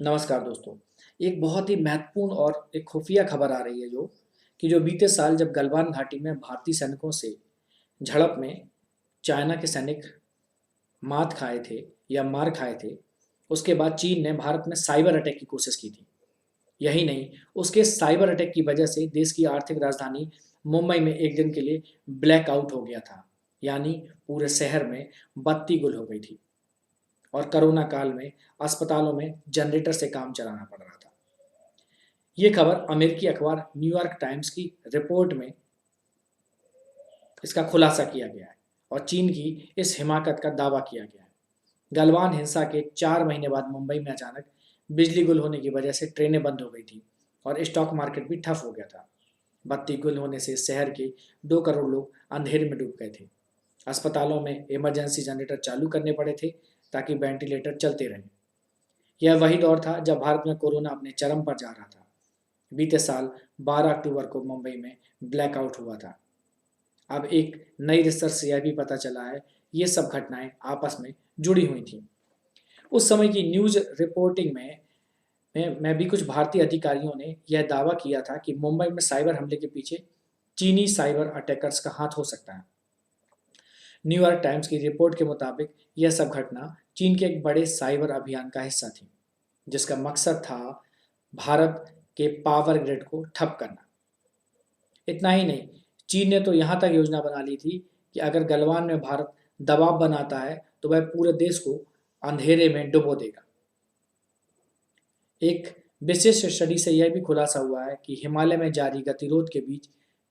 नमस्कार दोस्तों। एक बहुत ही महत्वपूर्ण और एक खुफिया खबर आ रही है जो बीते साल जब गलवान घाटी में भारतीय सैनिकों से झड़प में चाइना के सैनिक मात खाए थे या मार खाए थे, उसके बाद चीन ने भारत में साइबर अटैक की कोशिश की थी। यही नहीं, उसके साइबर अटैक की वजह से देश की आर्थिक राजधानी मुंबई में एक दिन के लिए ब्लैक आउट हो गया था, यानी पूरे शहर में बत्ती गुल हो गई थी और कोरोना काल में अस्पतालों में जनरेटर से काम चलाना पड़ रहा था। ये खबर अमेरिकी अखबार न्यूयॉर्क टाइम्स की रिपोर्ट में इसका खुलासा किया गया है और चीन की इस हिमाकत का दावा किया गया है। गलवान हिंसा के 4 महीने बाद मुंबई में अचानक बिजली गुल होने की वजह से ट्रेनें बंद हो गई थी और स्टॉक मार्केट भी ठप हो गया था। बत्ती गुल होने से शहर के 2 करोड़ लोग अंधेरे में डूब गए थे। अस्पतालों में इमरजेंसी जनरेटर चालू करने पड़े थे ताकि वेंटिलेटर चलते रहें। यह वही दौर था जब भारत में कोरोना अपने चरम पर जा रहा था। बीते साल 12 अक्टूबर को मुंबई में ब्लैकआउट हुआ था। अब एक नई रिसर्च से यह भी पता चला है, ये सब घटनाएं आपस में जुड़ी हुई थी। उस समय की न्यूज रिपोर्टिंग में भी कुछ भारतीय अधिकारियों ने यह दावा किया था कि मुंबई में साइबर हमले के पीछे चीनी साइबर अटैकर्स का हाथ हो सकता है। न्यूयॉर्क टाइम्स की रिपोर्ट के मुताबिक यह सब घटना चीन के एक बड़े साइबर अभियान का हिस्सा थी, जिसका मकसद था भारत के पावर ग्रिड को ठप करना। इतना ही नहीं, चीन ने तो यहाँ तक योजना बना ली थी कि अगर गलवान में भारत दबाव बनाता है तो वह पूरे देश को अंधेरे में डुबो देगा। एक विशेष स्टडी से यह भी खुलासा हुआ है कि हिमालय में जारी गतिरोध के बीच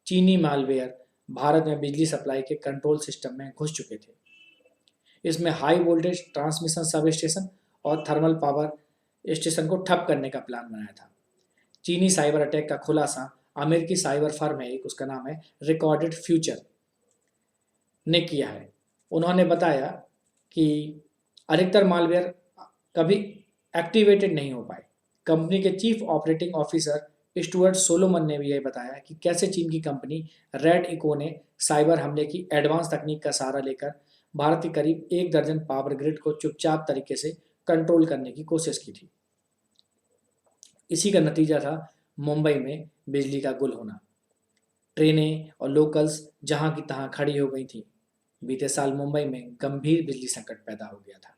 चीनी मालवेयर भारत में बिजली सप्लाई के कंट्रोल सिस्टम में घुस चुके थे। इसमें high voltage transmission sub station और थर्मल पावर स्टेशन को ठप करने का प्लान बनाया था। चीनी साइबर अटैक का खुलासा अमेरिकी साइबर फर्म है, एक उसका नाम है रिकॉर्डेड फ्यूचर, ने किया है। उन्होंने बताया कि अधिकतर मालवेयर कभी एक्टिवेटेड नहीं हो पाए। कंपनी के chief operating officer Stuart Solomon ने भी यह बताया कि कैसे चीन की कंपनी रेड इको ने साइबर हमले की एडवांस तकनीक का सहारा लेकर भारत के करीब 1 दर्जन पावर ग्रिड को चुपचाप तरीके से कंट्रोल करने की कोशिश की थी। इसी का नतीजा था मुंबई में बिजली का गुल होना। ट्रेनें और लोकल्स जहां की तहां खड़ी हो गई थी। बीते साल मुंबई में गंभीर बिजली संकट पैदा हो गया था।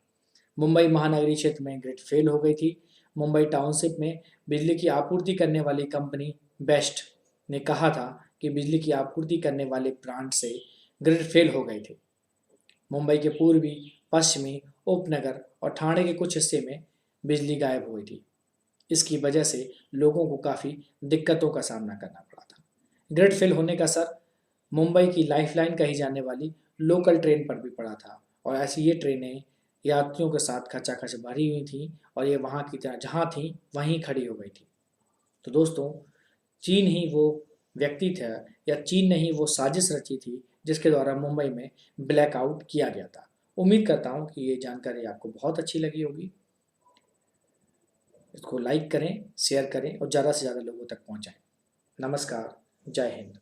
मुंबई महानगरीय क्षेत्र में ग्रिड फेल हो गई थी। मुंबई टाउनशिप में बिजली की आपूर्ति करने वाली कंपनी बेस्ट ने कहा था कि बिजली की आपूर्ति करने वाले प्लांट से ग्रिड फेल हो गए थे। मुंबई के पूर्वी, पश्चिमी, उपनगर और ठाणे के कुछ हिस्से में बिजली गायब हो गई थी। इसकी वजह से लोगों को काफ़ी दिक्कतों का सामना करना पड़ा था। ग्रिड फेल होने का असर मुंबई की लाइफलाइन कही जाने वाली लोकल ट्रेन पर भी पड़ा था और ऐसी ये ट्रेनें यात्रियों के साथ खचाखच भरी हुई थी और ये वहाँ की जहाँ थी वहीं खड़ी हो गई थी। तो दोस्तों, चीन ही वो व्यक्ति था या चीन ने ही वो साजिश रची थी जिसके द्वारा मुंबई में ब्लैकआउट किया गया था। उम्मीद करता हूँ कि ये जानकारी आपको बहुत अच्छी लगी होगी। इसको लाइक करें, शेयर करें और ज़्यादा से ज़्यादा लोगों तक पहुँचाएं। नमस्कार, जय हिंद।